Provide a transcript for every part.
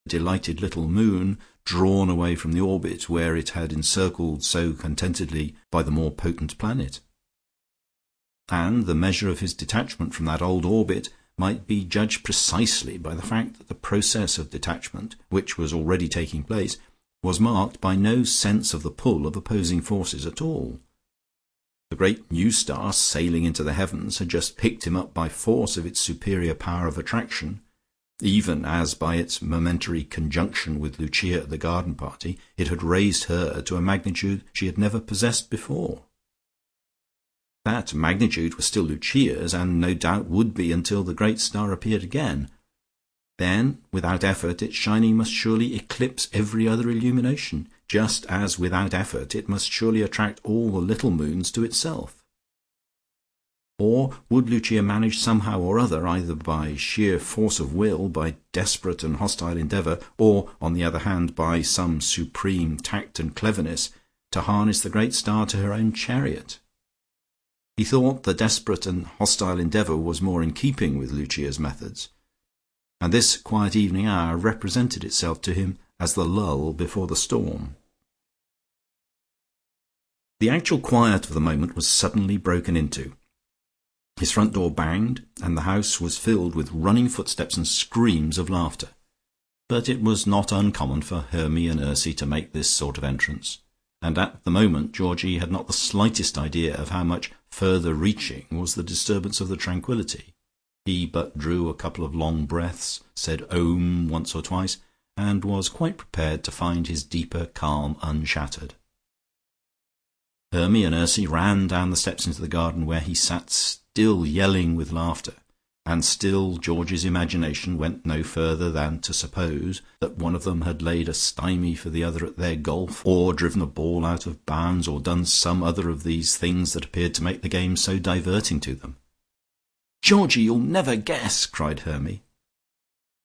delighted little moon drawn away from the orbit where it had encircled so contentedly by the more potent planet. And the measure of his detachment from that old orbit might be judged precisely by the fact that the process of detachment, which was already taking place, was marked by no sense of the pull of opposing forces at all. The great new star sailing into the heavens had just picked him up by force of its superior power of attraction, even as by its momentary conjunction with Lucia at the garden party it had raised her to a magnitude she had never possessed before. That magnitude was still Lucia's, and no doubt would be until the great star appeared again. Then, without effort, its shining must surely eclipse every other illumination, just as without effort it must surely attract all the little moons to itself. Or would Lucia manage somehow or other, either by sheer force of will, by desperate and hostile endeavour, or, on the other hand, by some supreme tact and cleverness, to harness the great star to her own chariot? He thought the desperate and hostile endeavour was more in keeping with Lucia's methods, and this quiet evening hour represented itself to him as the lull before the storm. The actual quiet of the moment was suddenly broken into. His front door banged, and the house was filled with running footsteps and screams of laughter. But it was not uncommon for Hermy and Ursy to make this sort of entrance, and at the moment Georgie had not the slightest idea of how much further reaching was the disturbance of the tranquillity. He but drew a couple of long breaths, said "Om" once or twice, and was quite prepared to find his deeper calm unshattered. Hermy and Ursy ran down the steps into the garden, where he sat still yelling with laughter, and still George's imagination went no further than to suppose that one of them had laid a stymie for the other at their golf, or driven a ball out of bounds, or done some other of these things that appeared to make the game so diverting to them. "Georgie, you'll never guess," cried Hermy.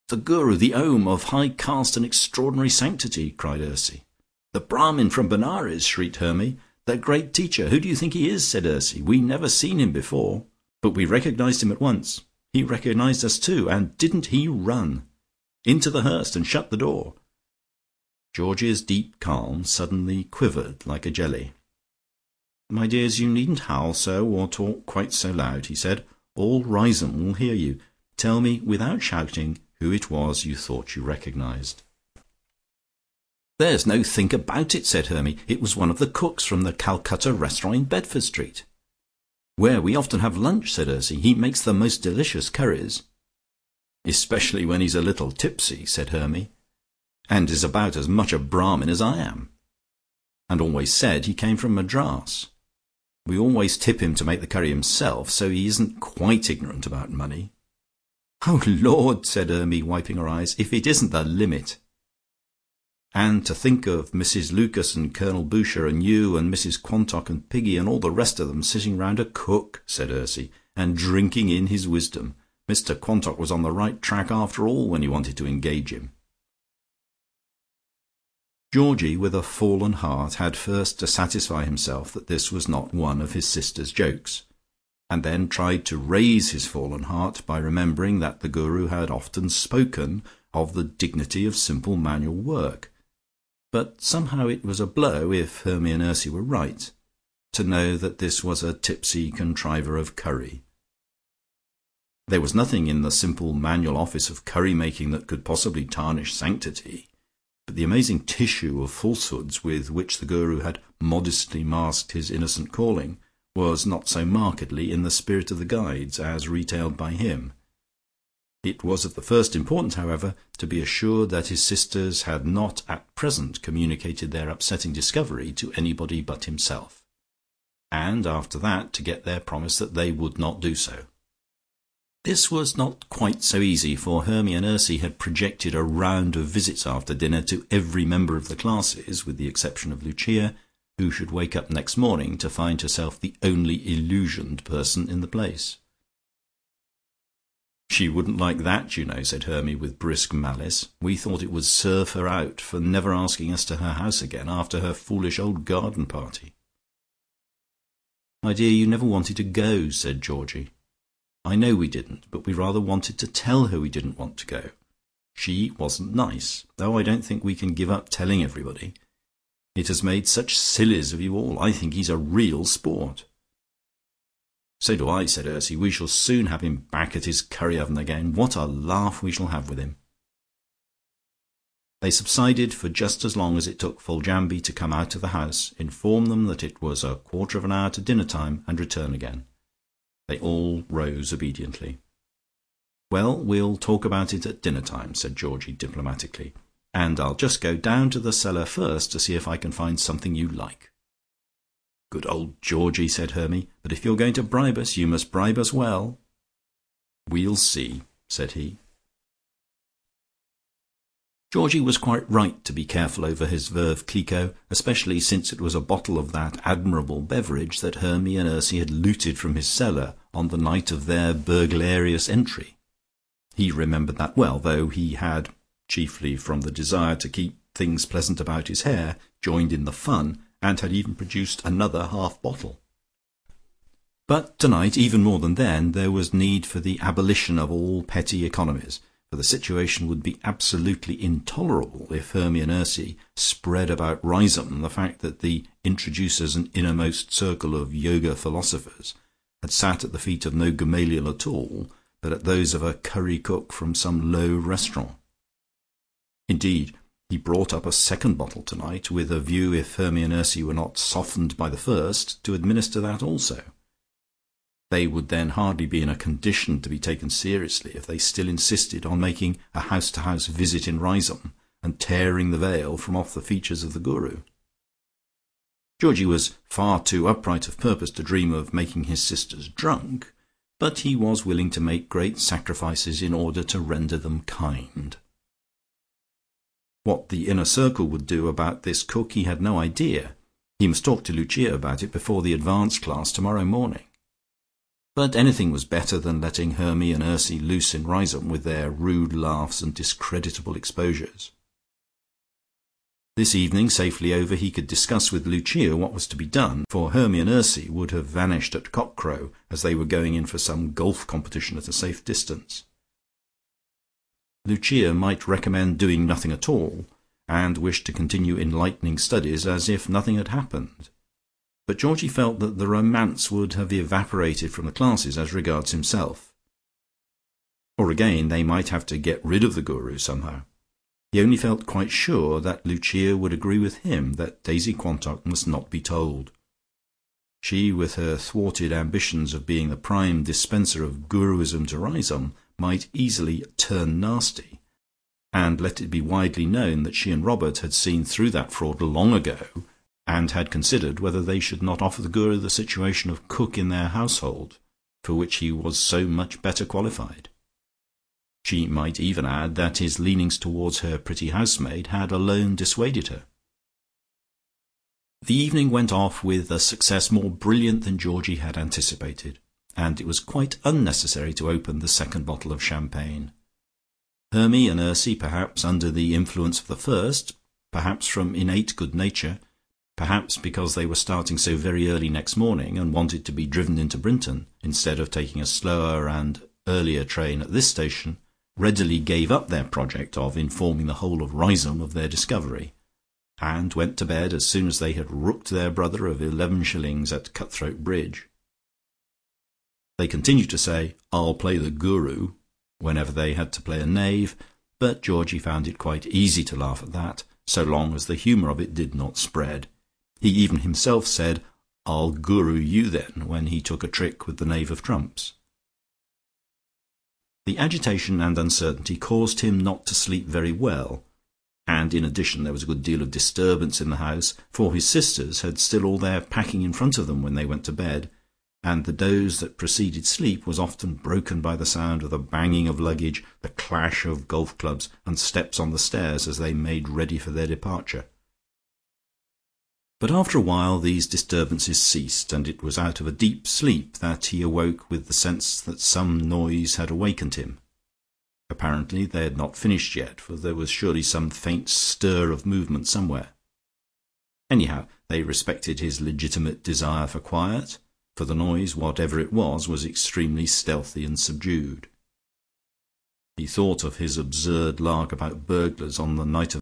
"The Guru, the Om, of high caste and extraordinary sanctity," cried Ursy. "The Brahmin from Benares," shrieked Hermy. "The great teacher. Who do you think he is?" said Ursy. "We never seen him before, but we recognized him at once. He recognized us too, and didn't he run into the Hurst and shut the door?" George's deep calm suddenly quivered like a jelly. "My dears, you needn't howl so, or talk quite so loud," he said. "All Riseholme will hear you. Tell me without shouting who it was you thought you recognized." "There's no think about it," said Hermy. "It was one of the cooks from the Calcutta restaurant in Bedford Street." "Where we often have lunch," said Ursy. "He makes the most delicious curries." "Especially when he's a little tipsy," said Hermy, "and is about as much a Brahmin as I am. And always said he came from Madras. We always tip him to make the curry himself, so he isn't quite ignorant about money." "Oh Lord," said Hermy, wiping her eyes, "if it isn't the limit." "And to think of Mrs Lucas and Colonel Boucher and you and Mrs Quantock and Piggy and all the rest of them sitting round a cook," said Ursy, "and drinking in his wisdom. Mr Quantock was on the right track after all when he wanted to engage him." Georgie, with a fallen heart, had first to satisfy himself that this was not one of his sister's jokes, and then tried to raise his fallen heart by remembering that the Guru had often spoken of the dignity of simple manual work. But somehow it was a blow, if Hermy and Ursy were right, to know that this was a tipsy contriver of curry. There was nothing in the simple manual office of curry making that could possibly tarnish sanctity, but the amazing tissue of falsehoods with which the Guru had modestly masked his innocent calling was not so markedly in the spirit of the guides as retailed by him. It was of the first importance, however, to be assured that his sisters had not at present communicated their upsetting discovery to anybody but himself, and after that to get their promise that they would not do so. This was not quite so easy, for Hermy and Ursy had projected a round of visits after dinner to every member of the classes, with the exception of Lucia, who should wake up next morning to find herself the only illusioned person in the place. "She wouldn't like that, you know," said Hermy with brisk malice. "We thought it would serve her out for never asking us to her house again after her foolish old garden party." "My dear, you never wanted to go," said Georgie. "I know we didn't, but we rather wanted to tell her we didn't want to go. She wasn't nice, though I don't think we can give up telling everybody. It has made such sillies of you all. I think he's a real sport." "So do I," said Ursy. "We shall soon have him back at his curry oven again. What a laugh we shall have with him." They subsided for just as long as it took Foljambe to come out of the house, inform them that it was a quarter of an hour to dinner time, and return again. They all rose obediently. "Well, we'll talk about it at dinner time," said Georgie diplomatically, "and I'll just go down to the cellar first to see if I can find something you like." "Good old Georgie," said Hermy, "but if you're going to bribe us, you must bribe us well." "We'll see," said he. Georgie was quite right to be careful over his Veuve Clicquot, especially since it was a bottle of that admirable beverage that Hermy and Ursy had looted from his cellar on the night of their burglarious entry. He remembered that well, though he had, chiefly from the desire to keep things pleasant about his hair, joined in the fun, and had even produced another half bottle. But tonight, even more than then, there was need for the abolition of all petty economies, for the situation would be absolutely intolerable if Hermy and Ursy spread about Riseholme the fact that the introducers and innermost circle of yoga philosophers had sat at the feet of no Gamaliel at all, but at those of a curry cook from some low restaurant. Indeed, he brought up a second bottle tonight, with a view, if Hermy and Ursy were not softened by the first, to administer that also. They would then hardly be in a condition to be taken seriously if they still insisted on making a house-to-house visit in Riseholme and tearing the veil from off the features of the Guru. Georgie was far too upright of purpose to dream of making his sisters drunk, but he was willing to make great sacrifices in order to render them kind. What the inner circle would do about this cook he had no idea. He must talk to Lucia about it before the advanced class tomorrow morning. But anything was better than letting Hermy and Ursy loose in Riseholme with their rude laughs and discreditable exposures. This evening safely over, he could discuss with Lucia what was to be done, for Hermy and Ursy would have vanished at cockcrow, as they were going in for some golf competition at a safe distance. Lucia might recommend doing nothing at all, and wish to continue enlightening studies as if nothing had happened. But Georgie felt that the romance would have evaporated from the classes as regards himself. Or again, they might have to get rid of the Guru somehow. He only felt quite sure that Lucia would agree with him that Daisy Quantock must not be told. She, with her thwarted ambitions of being the prime dispenser of Guruism to Riseholme, might easily turn nasty, and let it be widely known that she and Robert had seen through that fraud long ago, and had considered whether they should not offer the Guru the situation of cook in their household, for which he was so much better qualified. She might even add that his leanings towards her pretty housemaid had alone dissuaded her. The evening went off with a success more brilliant than Georgie had anticipated, and it was quite unnecessary to open the second bottle of champagne. Hermy and Ursy, perhaps under the influence of the first, perhaps from innate good nature, perhaps because they were starting so very early next morning and wanted to be driven into Brinton instead of taking a slower and earlier train at this station, readily gave up their project of informing the whole of Riseholme of their discovery, and went to bed as soon as they had rooked their brother of 11 shillings at Cutthroat Bridge. They continued to say, "I'll play the Guru," whenever they had to play a knave, but Georgie found it quite easy to laugh at that, so long as the humour of it did not spread. He even himself said, "I'll Guru you then," when he took a trick with the knave of trumps. The agitation and uncertainty caused him not to sleep very well, and in addition there was a good deal of disturbance in the house, for his sisters had still all their packing in front of them when they went to bed, and the doze that preceded sleep was often broken by the sound of the banging of luggage, the clash of golf clubs, and steps on the stairs as they made ready for their departure. But after a while these disturbances ceased, and it was out of a deep sleep that he awoke with the sense that some noise had awakened him. Apparently they had not finished yet, for there was surely some faint stir of movement somewhere. Anyhow, they respected his legitimate desire for quiet, for the noise, whatever it was extremely stealthy and subdued. He thought of his absurd lark about burglars on the night of